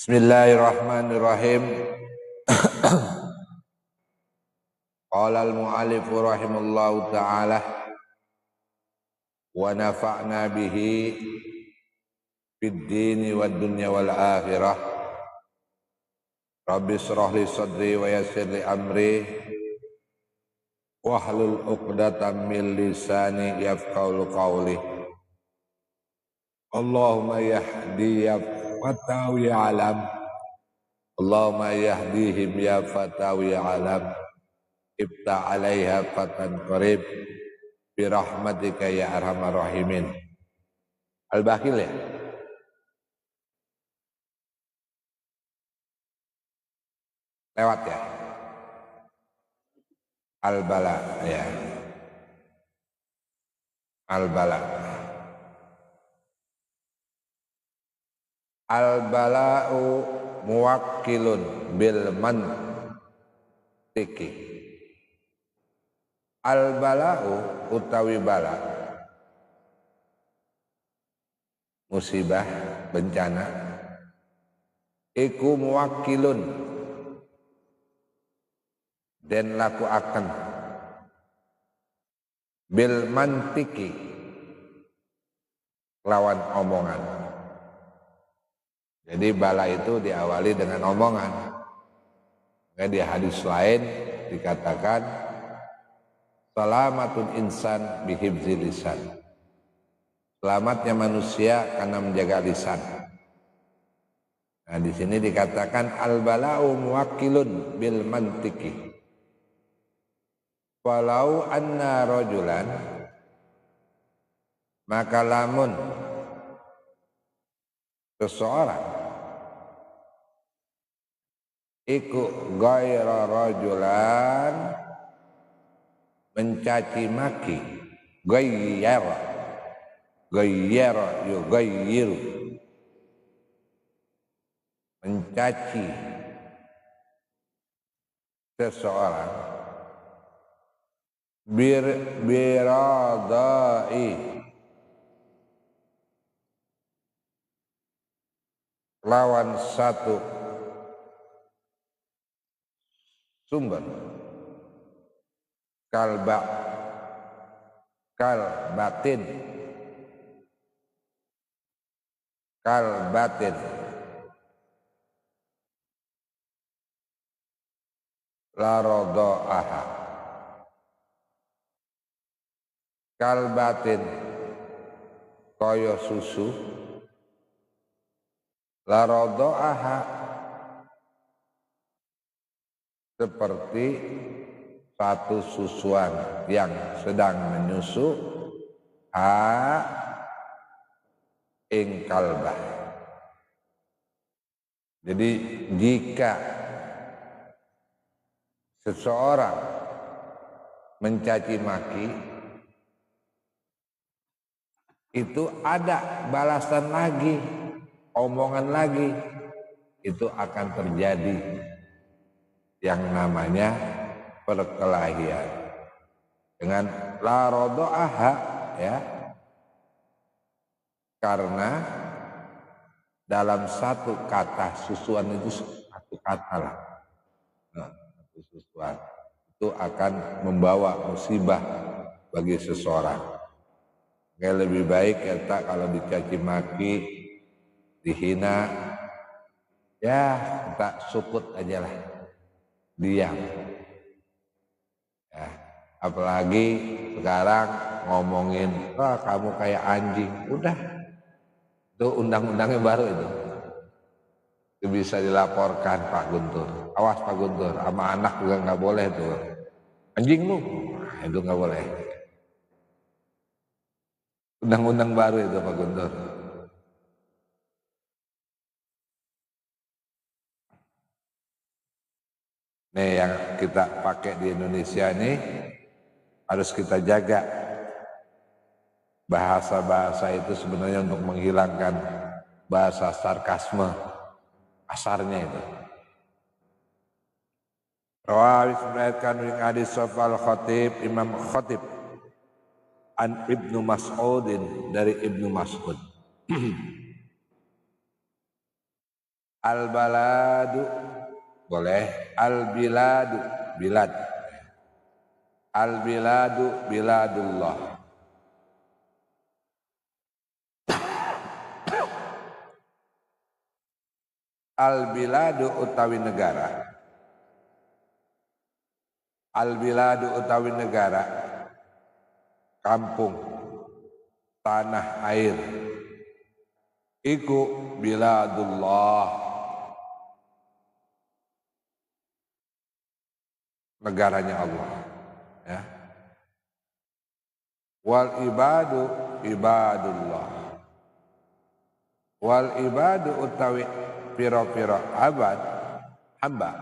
Bismillahirrahmanirrahim. Qala al-mu'allif rahimallahu ta'ala wa nafa'na bihi fid dini wad dunya wal akhirah. Rabbi shrah li sadri wa yassir li amri wahlul 'uqdatam min lisani yafqahu qawli. Allahumma yahdi ya fatahu ya alam. Allahumma yahdihim ya fatahu ya alam. Ibta 'alaiha fatan qarib bi rahmatika ya arhamar rahimin. Al-Bakhil ya? Lewat ya? Al-Bala ya. Al-Bala. Al-bala'u muwakkilun bil mantiki. Al-bala'u utawi bala, musibah, bencana, iku muwakkilun den laku akan bil mantiki lawan omongan. Jadi bala itu diawali dengan omongan. Maka di hadis lain dikatakan salamatun insan bihibzi lisan. Selamatnya manusia karena menjaga lisan. Nah, di sini dikatakan al-bala'u muwakkilun bil mantiki. Walau anna rajulan, maka lamun seseorang iku ghaira rajulan mencaci maki, ghayyara yughayyiru, mencaci seseorang biradai lawan satu sumber kalbatin la radaaha. Kalbatin kaya susu, la radaaha seperti satu susuan yang sedang menyusu ing kalbah. Jadi jika seseorang mencaci maki, itu ada balasan lagi, omongan lagi, itu akan terjadi yang namanya perkelahian dengan la radaaha ya, karena dalam satu kata susuan itu satu kata lah, satu susuan itu akan membawa musibah bagi seseorang. Kayak lebih baik kita kalau dicaci maki, dihina, ya kita sukut aja lah, diam ya. Apalagi sekarang ngomongin wah kamu kayak anjing, udah itu undang-undangnya baru itu bisa dilaporkan Pak Guntur. Awas Pak Guntur, sama anak juga nggak boleh tuh, anjing lu, nah, itu nggak boleh. Undang-undang baru itu Pak Guntur. Nih yang kita pakai di Indonesia ini harus kita jaga. Bahasa-bahasa itu sebenarnya untuk menghilangkan bahasa sarkasme, asarnya itu. Rawahis meriwayatkan dari hadis Sofal Khatib, Imam Khatib an Ibnu Mas'udin, dari Ibnu Mas'ud. Al-baladu boleh, al-biladu bilad, al-biladu biladullah. Al-biladu utawi negara, al-biladu utawi negara, kampung, tanah air, iku biladullah, negaranya Allah, ya. Wal ibadu ibadullah, wal ibadu utawi piro-piro abad hamba,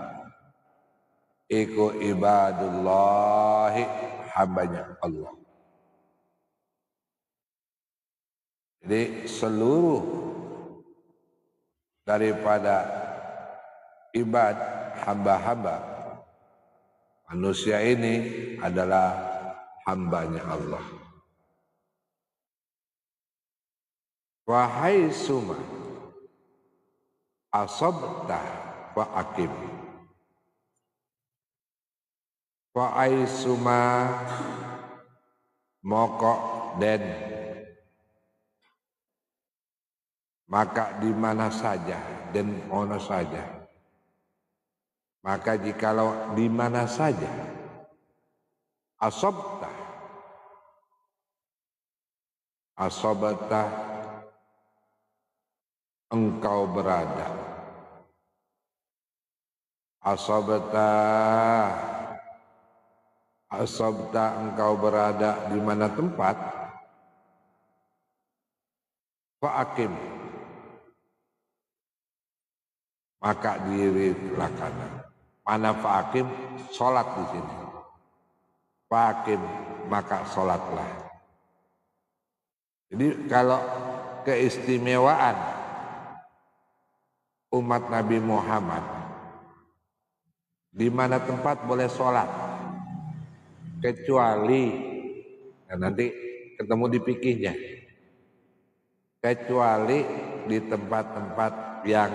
iku ibadullahi, hambanya Allah. Jadi seluruh daripada ibad, hamba-hamba manusia ini adalah hambanya Allah. Wahai suma asabta wa akim, wahai suma mokok den, maka di mana saja dan mana saja, maka jikalau di mana saja asabta, asabta engkau berada, asabta, asabta engkau berada di mana tempat, fa'akim, maka dirilakan. Mana fa'akim? Sholat di sini. Fa'akim, maka sholatlah. Jadi kalau keistimewaan umat Nabi Muhammad, di mana tempat boleh sholat, kecuali, nah nanti ketemu di fikihnya, kecuali di tempat-tempat yang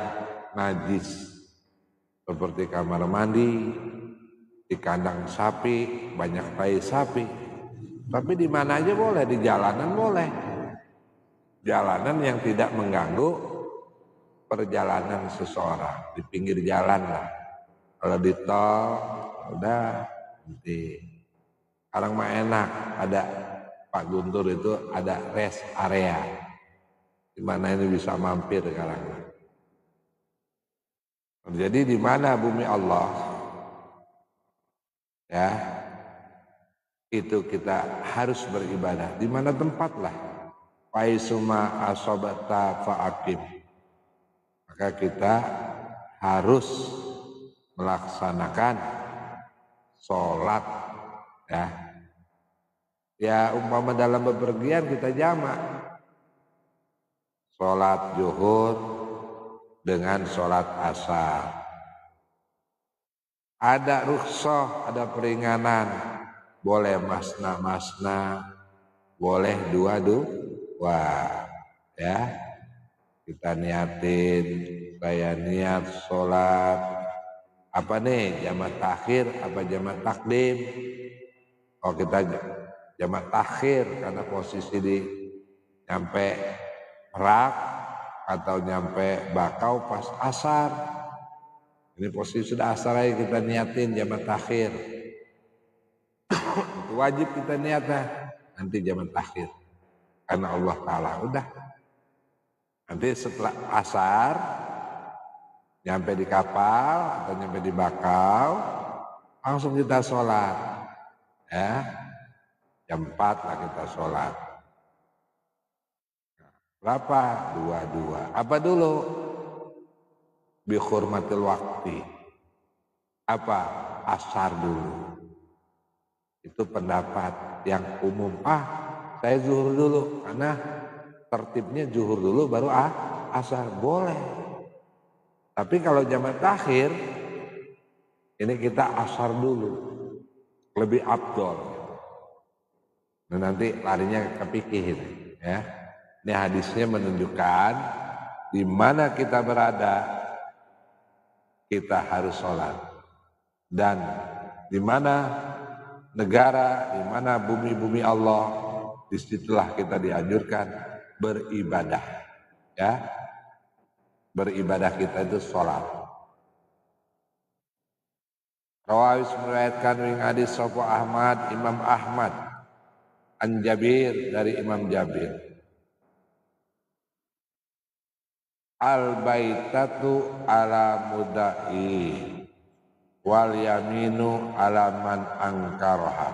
najis, seperti kamar mandi, di kandang sapi, banyak tai sapi. Tapi di mana aja boleh, di jalanan boleh, jalanan yang tidak mengganggu perjalanan seseorang, di pinggir jalan lah. Kalau di tol udah nanti. Sekarang mah enak, ada Pak Guntur itu ada rest area, di mana ini bisa mampir sekarang. Jadi di mana bumi Allah, ya, itu kita harus beribadah. Di mana tempat lah, faisuma asobata fa'akim, maka kita harus melaksanakan sholat, ya. Ya umpama dalam bepergian kita jamak sholat zuhur dengan sholat asar. Ada rukhsah, ada peringanan, boleh masna-masna, boleh dua-dua, ya. Kita niatin, saya niat sholat apa nih, jamak takhir apa jamak takdim. Oh kita jamak takhir karena posisi di nyampe Merak atau nyampe Bakau pas asar. Ini posisi sudah asar aja kita niatin jamak takhir. Itu wajib kita niatnya, nanti jamak takhir karena Allah Ta'ala. Udah, nanti setelah asar nyampe di kapal atau nyampe di Bakau, langsung kita sholat, ya. Jam 4 lah kita sholat. Berapa? Dua-dua. Apa dulu? Bi hurmatil wakti. Apa? Asar dulu. Itu pendapat yang umum. Saya zuhur dulu, karena tertibnya zuhur dulu baru asar. Boleh. Tapi kalau jamak takhir, ini kita asar dulu, lebih afdol. Nah, nanti larinya ke fikih, ya. Ini hadisnya menunjukkan di mana kita berada, kita harus sholat. Dan di mana negara, di mana bumi-bumi Allah, disitulah kita dianjurkan beribadah. Ya, beribadah kita itu sholat. Rawais meriwayatkan wing hadis sapa Ahmad, Imam Ahmad an Jabir dari Imam Jabir. Al baitatu ala mudai wal yaminu ala man angkaraha.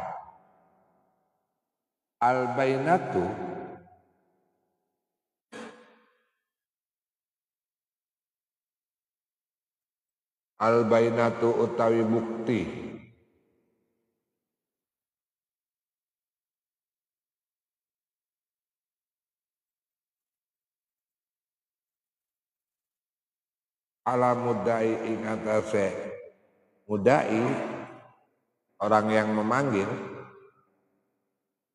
Al bainatu utawi bukti. Ala mudai ing atase mudai, orang yang memanggil,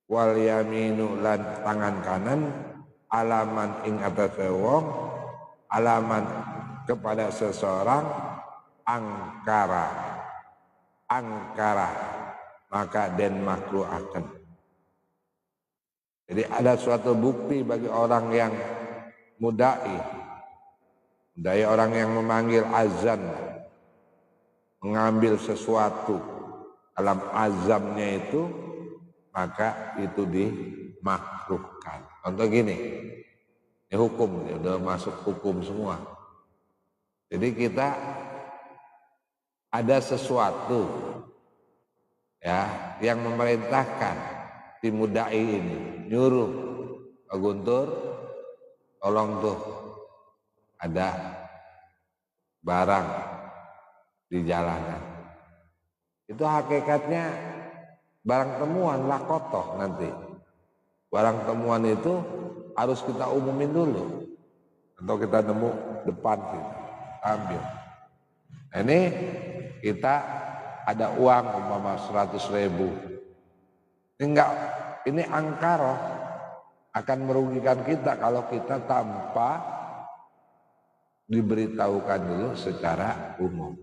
wal yaminu lan tangan kanan, alaman ing atase wong, alaman kepada seseorang, angkara maka den makruhaken. Jadi ada suatu bukti bagi orang yang mudai orang yang memanggil azan, mengambil sesuatu dalam azamnya itu, maka itu dimakruhkan. Contoh gini, ini hukum, udah masuk hukum semua. Jadi kita ada sesuatu ya yang memerintahkan si mudai ini, nyuruh Pak Guntur, tolong tuh ada barang di jalanan. Itu hakikatnya barang temuan, lakotoh nanti. Barang temuan itu harus kita umumin dulu. Atau kita nemu depan kita, ambil. Nah, ini kita ada uang umpama 100.000. Ini angkara akan merugikan kita kalau kita tanpa diberitahukan dulu secara umum.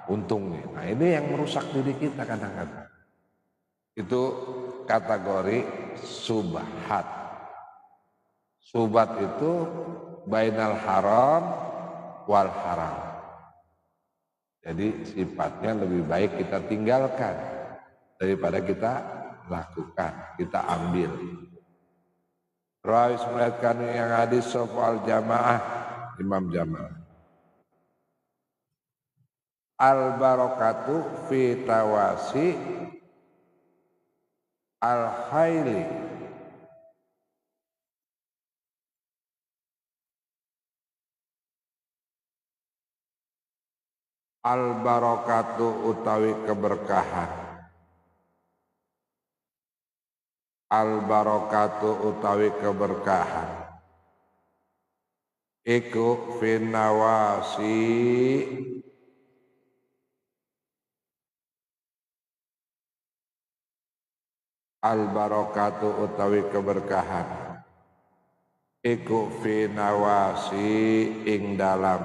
Untung nih. Nah, ini yang merusak diri kita kadang-kadang. Itu kategori subhat. Subhat itu bainal haram wal haram. Jadi sifatnya lebih baik kita tinggalkan daripada kita lakukan, kita ambil. Rawis melihatkan yang hadis soal jamaah, Imam Jamaah. Al barakatu fi tawasi al khaili al barakatu utawi keberkahan. Al barakatu utawi keberkahan iku finawasi al barakatu utawi keberkahan iku finawasi ing dalam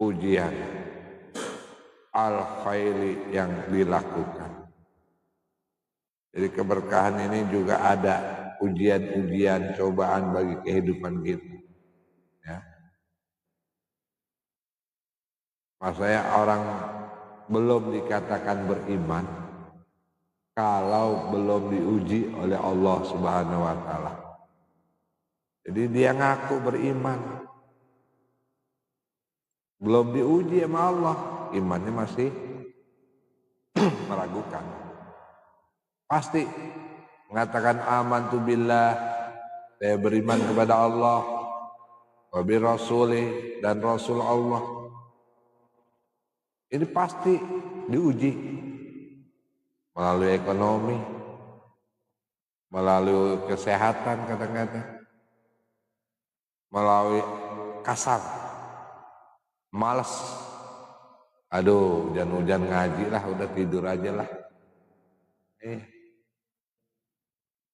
ujian al khairi yang dilakukan. Jadi keberkahan ini juga ada ujian-ujian, cobaan bagi kehidupan kita. Ya. Maksudnya orang belum dikatakan beriman kalau belum diuji oleh Allah Subhanahu wa Ta'ala. Jadi dia ngaku beriman, belum diuji sama Allah, imannya masih meragukan. Pasti mengatakan amantu billah, saya beriman kepada Allah, wa bi rasuli dan Rasul Allah. Ini pasti diuji melalui ekonomi, melalui kesehatan kadang-kadang, melalui kasar, malas. Aduh, hujan-hujan ngaji lah, udah tidur aja lah.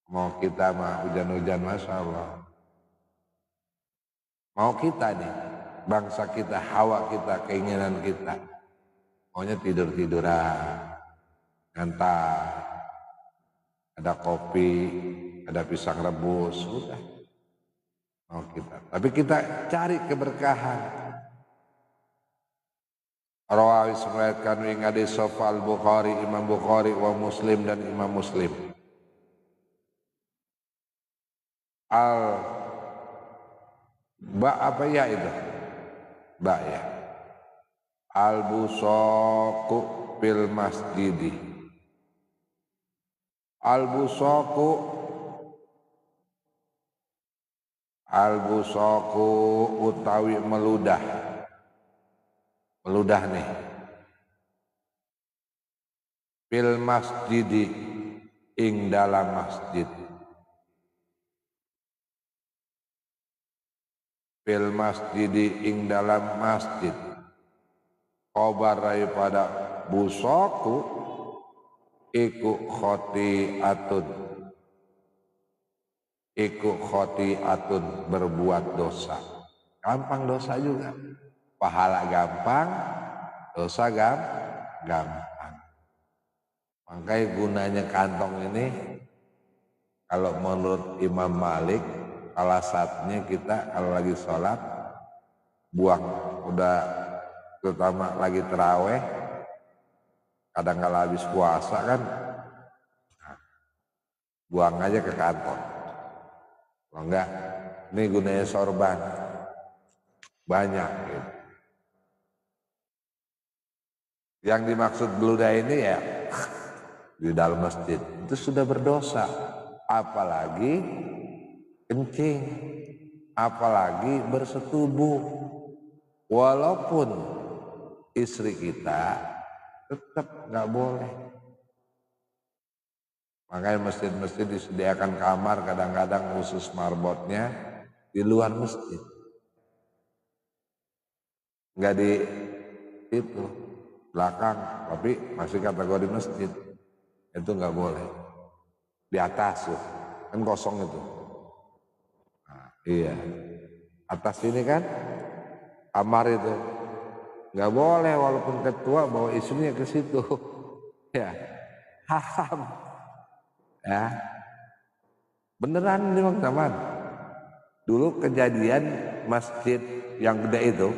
Mau kita mah hujan-hujan, Masya Allah. Mau kita nih, bangsa kita, hawa kita, keinginan kita, maunya tidur-tiduran, ngantar, ada kopi, ada pisang rebus, sudah mau kita. Tapi kita cari keberkahan. Rawi meriwayatkan ing hadis Al-Bukhari, Imam Bukhari wa Muslim dan Imam Muslim. Apa ya itu? Ba ya. Al-busaqu fil masjidi. Al-busaqu utawi meludah nih. Fil masjidi ing dalam masjid. Fil masjidi ing dalam masjid. Khobar daripada busaku iku khotiatun berbuat dosa. Gampang dosa juga. Pahala gampang, dosa gampang. Makanya gunanya kantong ini, kalau menurut Imam Malik, salah satunya kita kalau lagi sholat, buang, udah terutama lagi terawih, kadang kala habis puasa kan, buang aja ke kantong. Kalau enggak, ini gunanya sorban, banyak gitu. Yang dimaksud beludah ini ya di dalam masjid itu sudah berdosa, apalagi kencing, apalagi bersetubuh, walaupun istri kita tetap nggak boleh. Makanya masjid-masjid disediakan kamar kadang-kadang khusus marbotnya di luar masjid, nggak di itu belakang, tapi masih kategori masjid. Itu nggak boleh. Di atas tuh, kan kosong itu. Nah, iya. Atas ini kan kamar itu nggak boleh, walaupun ketua bawa istrinya ke situ. Ya, haram. Ya, beneran ini Bang Taman. Dulu kejadian masjid yang gede itu,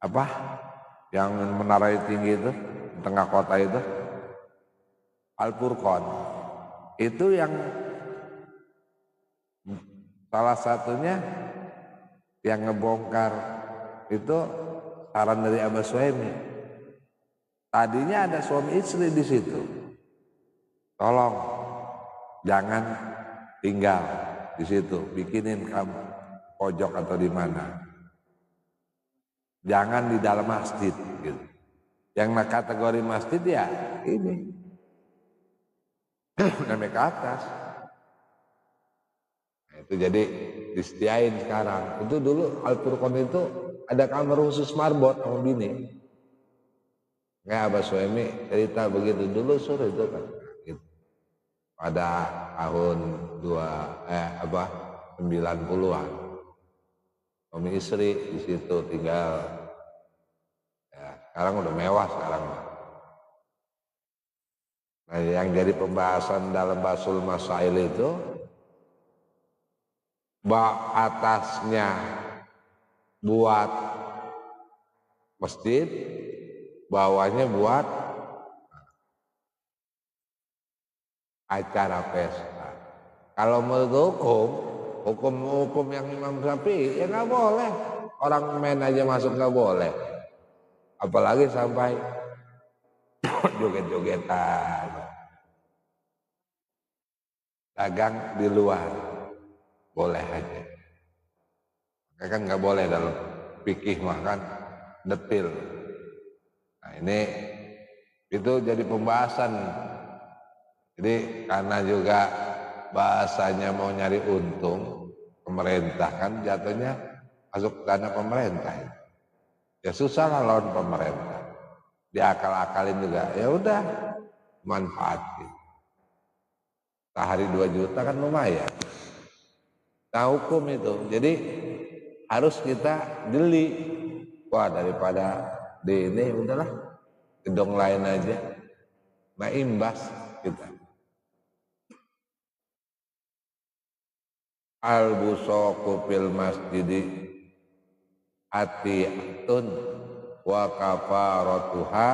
apa? Yang menara tinggi itu, di tengah kota itu. Al-Furqan itu yang salah satunya yang ngebongkar itu saran dari Abah Suhaimi. Tadinya ada suami istri di situ, tolong jangan tinggal di situ, bikinin kamu pojok atau di mana, jangan di dalam masjid gitu. Yang kategori masjid ya ini sampai ke atas. Nah, itu jadi disediain sekarang. Itu dulu Al-Furqan itu ada kamar khusus marbot sama bini. Nggak, Abah Suhaimi cerita begitu dulu sore itu kan. Gitu. Pada tahun 90-an. Suami istri di situ tinggal. Ya, sekarang udah mewah sekarang. Nah, yang jadi pembahasan dalam Basul Masail itu atasnya buat masjid, bawahnya buat acara pesta. Kalau menurut hukum yang Imam Syafi'i ya nggak boleh, orang main aja masuk nggak boleh, apalagi sampai joget-jogetan, dagang di luar boleh aja. Kan nggak boleh dalam fikih makan detil. Nah ini itu jadi pembahasan. Jadi karena juga bahasanya mau nyari untung, pemerintah kan jatuhnya masuk dana pemerintah. Ya susah lah lawan pemerintah. Diakal-akalin juga, ya udah manfaatin. Sehari 2 juta kan lumayan. Nah hukum itu, jadi harus kita jeli. Wah, daripada di ini udahlah gedung lain aja, nah imbas kita. Al busoku fil masjidi atiatun wa kafaratuha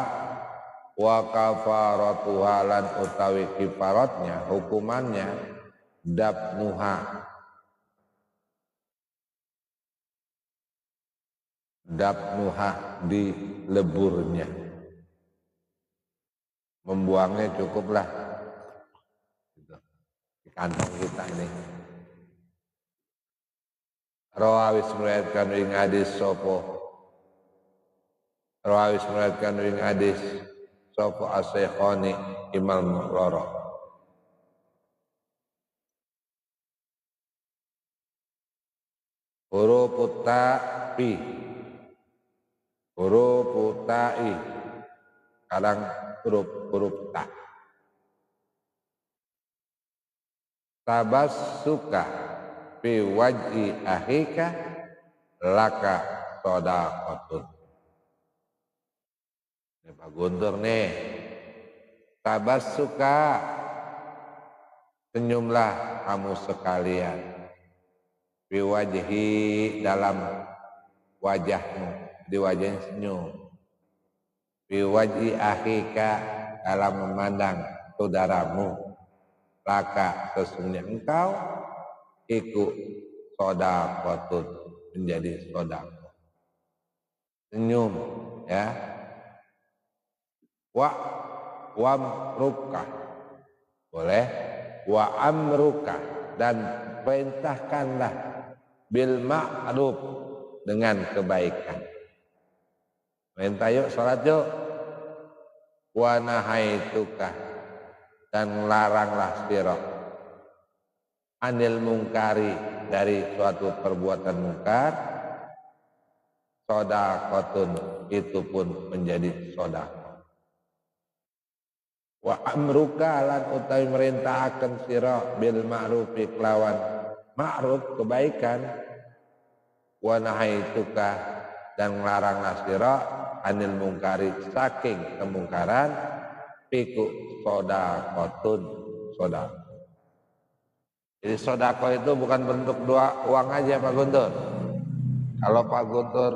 lan utawi kifaratnya, hukumannya dabnuha di leburnya, membuangnya cukuplah gitu, di kantong kita ini. Rawawis meriwayatkan ing hadis sopo as-Syekhani Imam loro. Huruf ta'i kadang huruf ta. Tabassuka fi wajhi ahika laka shadaqatun. Ini Pak Guntur nih. Tabassuka, senyumlah kamu sekalian. Fi wajhi, dalam wajahmu, di wajahnya senyum. Fi wajhi ahika, dalam memandang saudaramu. Laka, sesungguhnya engkau iku shadaqatun, menjadi shadaqah. Senyum, ya. Wa'amruka, boleh. Wa'amruka, dan perintahkanlah bil ma'ruf, dengan kebaikan. Perintah yuk, salat yuk. Wa nahaituka, dan laranglah sira anil mungkari, dari suatu perbuatan mungkar. Shadaqatun, itu pun menjadi shadaqah. Wa amruka, lan utawi merintahkan sira bil ma'rufi, kelawan ma'ruf, kebaikan. Wa nahaituka, dan laranglah sira anil mungkari, saking kemungkaran. Iku shadaqatun, shadaqah. Jadi shadaqah itu bukan bentuk doa uang aja Pak Guntur. Kalau Pak Guntur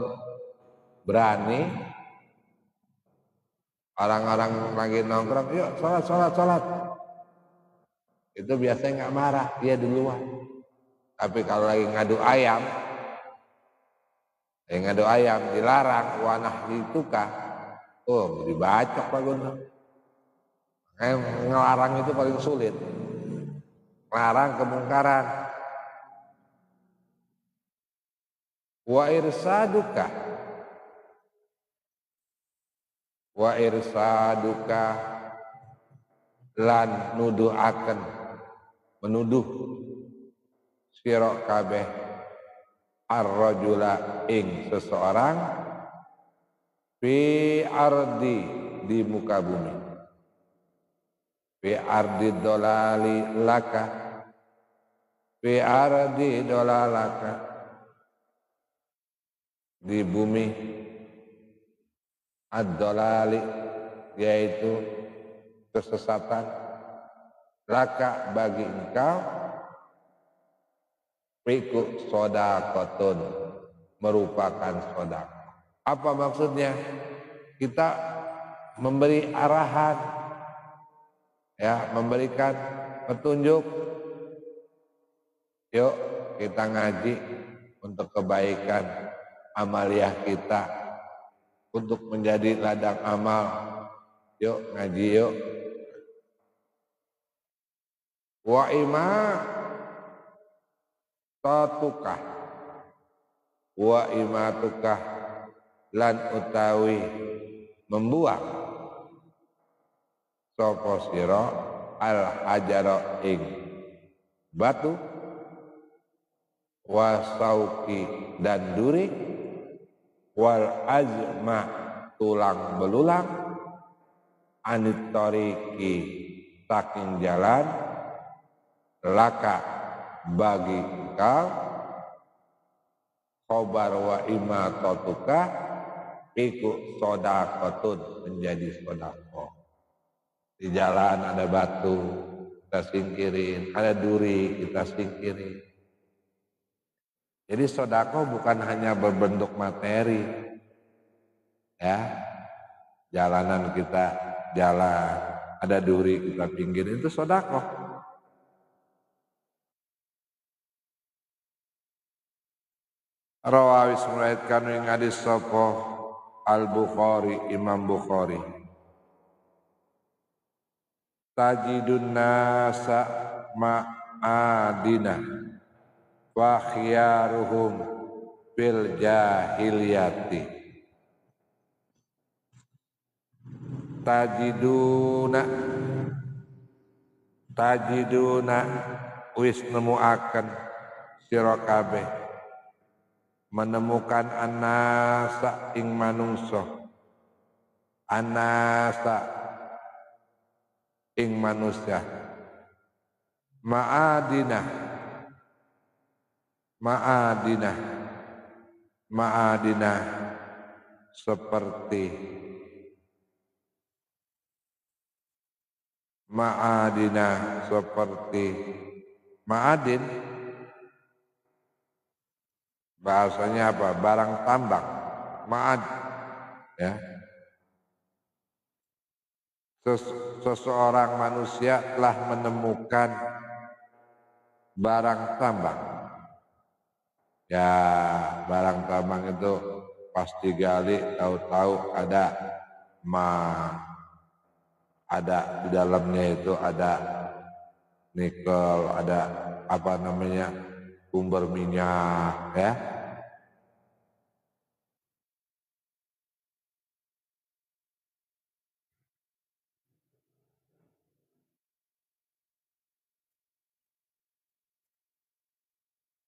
berani, orang-orang lagi nongkrong, yuk sholat, itu biasanya nggak marah, dia duluan. Tapi kalau lagi ngadu ayam dilarang, wanah ditukar, dibacok Pak Guntur. Ngelarang itu paling sulit, ngelarang kemungkaran. Wa irsaduka, lan nuduhaken, menuduh sira kabeh ar-rajula, ing seseorang, fi ardi, di muka bumi. Fi ardi dolali laka, fi ardi dolalaka, di bumi ad-dolali, yaitu kesesatan, laka, bagi engkau, fiku shadaqatun, merupakan shadaqah. Apa maksudnya? Kita memberi arahan, ya, memberikan petunjuk. Yuk kita ngaji untuk kebaikan amaliyah kita, untuk menjadi ladang amal. Yuk ngaji yuk. Wa imatukah, lan utawi membuang sapa sira al hajara, ing batu, wasauki, dan duri, wal azma, tulang belulang, anit tariki, saking jalan, laka, bagi engkau, khobar wa imatatuka iku sodakotun, menjadi sodako. Di jalan ada batu, kita singkirin, ada duri, kita singkirin. Jadi sodako bukan hanya berbentuk materi, ya. Jalanan kita jalan, ada duri kita pinggirin, itu sodako. Rawawis meriwayatkan ing hadis sapa Al-Bukhari, Imam Bukhari. Tajidun nasa ma'adina wa khiyaruhum bil jahiliyati. Tajiduna wis nemuaken sira kabeh, menemukan anasa ing manungsa, anasa ing manusia, ma'adinah seperti ma'adin, bahasanya apa? Barang tambang, ma'ad, ya. Seseorang manusia telah menemukan barang tambang. Ya, barang tambang itu pasti gali, tahu-tahu ada di dalamnya itu ada nikel, ada apa namanya, sumber minyak, ya.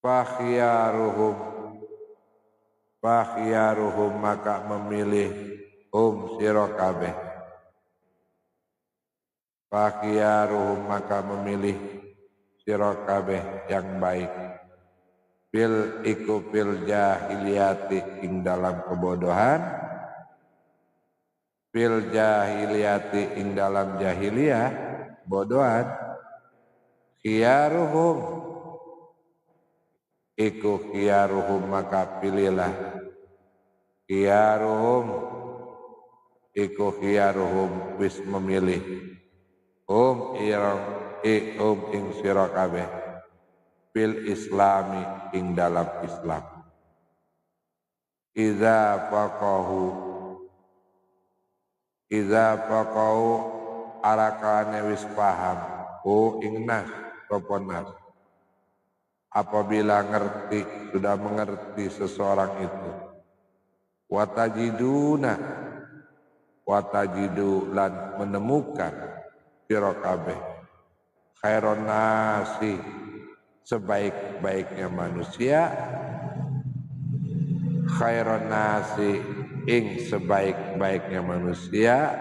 Fakhiyaruhum maka memilih sira kabeh. Fakhiyaruhum maka memilih sira kabeh yang baik. Bil jahiliyati ing dalam kebodohan. Bil jahiliyati ing dalam jahiliyah, bodohan. Khiyaruhum iku khiyaruhum maka pilihlah. Khiyaruhum iku khiyaruhum wis memilih. Ing sira kabeh fil islami ing dalam Islam. Iza faqahu arakane wis paham ing nas sapa nas. Apabila sudah mengerti seseorang itu, watajidu lan menemukan sira kabeh khairon nasi sebaik-baiknya manusia, khairon nasi ing sebaik-baiknya manusia,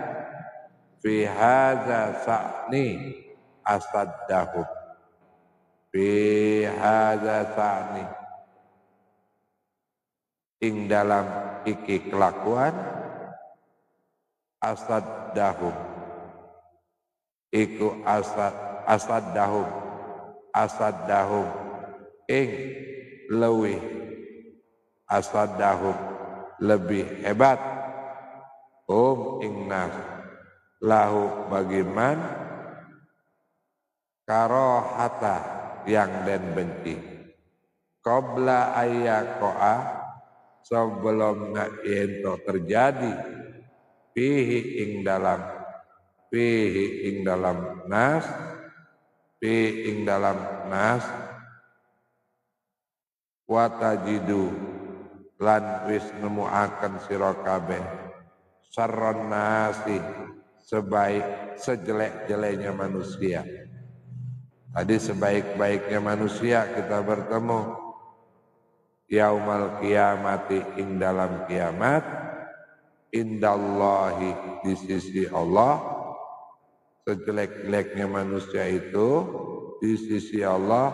fi hadza sa'ni asaddahu, fi hadza sa'ni ing dalam iki kelakuan, asaddahum iku asaddahum ing lewih, asaddahum lebih hebat, ing nas lahu bagiman karohata yang den benci, qabla ayyaqa sebelum ento terjadi, fihi ing dalam nas watajidu lan wis nemuaken sira kabeh sarron nasi sejelek-jeleknya manusia. Tadi sebaik-baiknya manusia kita bertemu yaumal kiamati ing dalam kiamat, indallahi di sisi Allah. Sejelek-jeleknya manusia itu di sisi Allah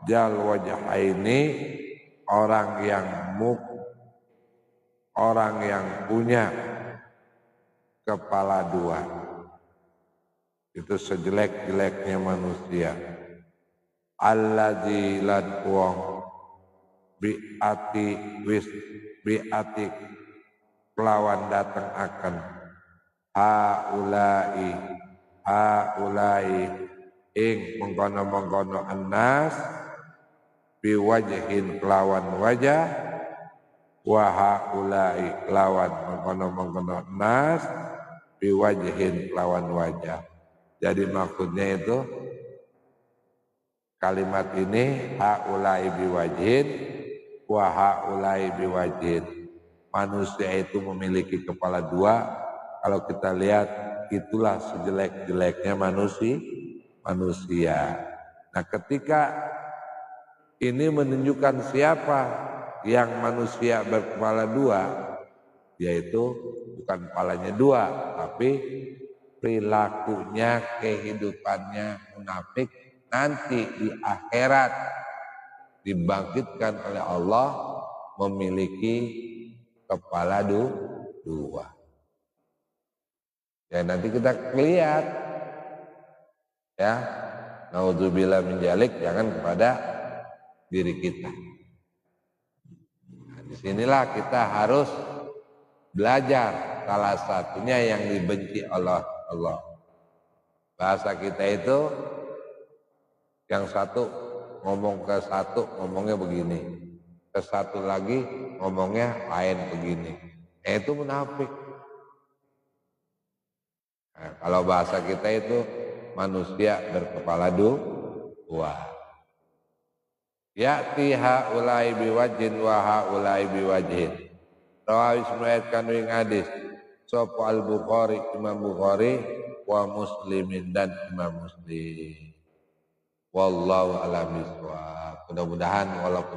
jal wajhaini orang yang punya kepala dua. Itu sejelek-jeleknya manusia. Alladzi lan wong bi'ati kelawan datang akan haulai ing mengkono annas biwajhin kelawan wajah wa haulai kelawan mengkono annas biwajhin kelawan wajah. Jadi maksudnya itu kalimat ini haulai biwajhin wa haulai biwajhin. Manusia itu memiliki kepala dua. Kalau kita lihat itulah sejelek-jeleknya manusia. Nah, ketika ini menunjukkan siapa yang manusia berkepala dua, yaitu bukan kepalanya dua, tapi perilakunya, kehidupannya munafik nanti di akhirat dibangkitkan oleh Allah memiliki kepala dua. Ya nanti kita lihat ya, naudzubillah min dzalik, jangan kepada diri kita. Nah, disinilah kita harus belajar salah satunya yang dibenci Allah. Bahasa kita itu yang satu ngomong ke satu ngomongnya begini, ke satu lagi ngomongnya lain begini. Itu munafik. Nah, kalau bahasa kita itu manusia berkepala dua. Ya'ti haulai biwajhin wa haulai biwajhin. Rawi meriwayatkan ing hadis sapa Al-Bukhari, Imam Bukhari wa Muslimin dan Imam Muslim. Wallahu a'lam bishawab. Mudah-mudahan walaupun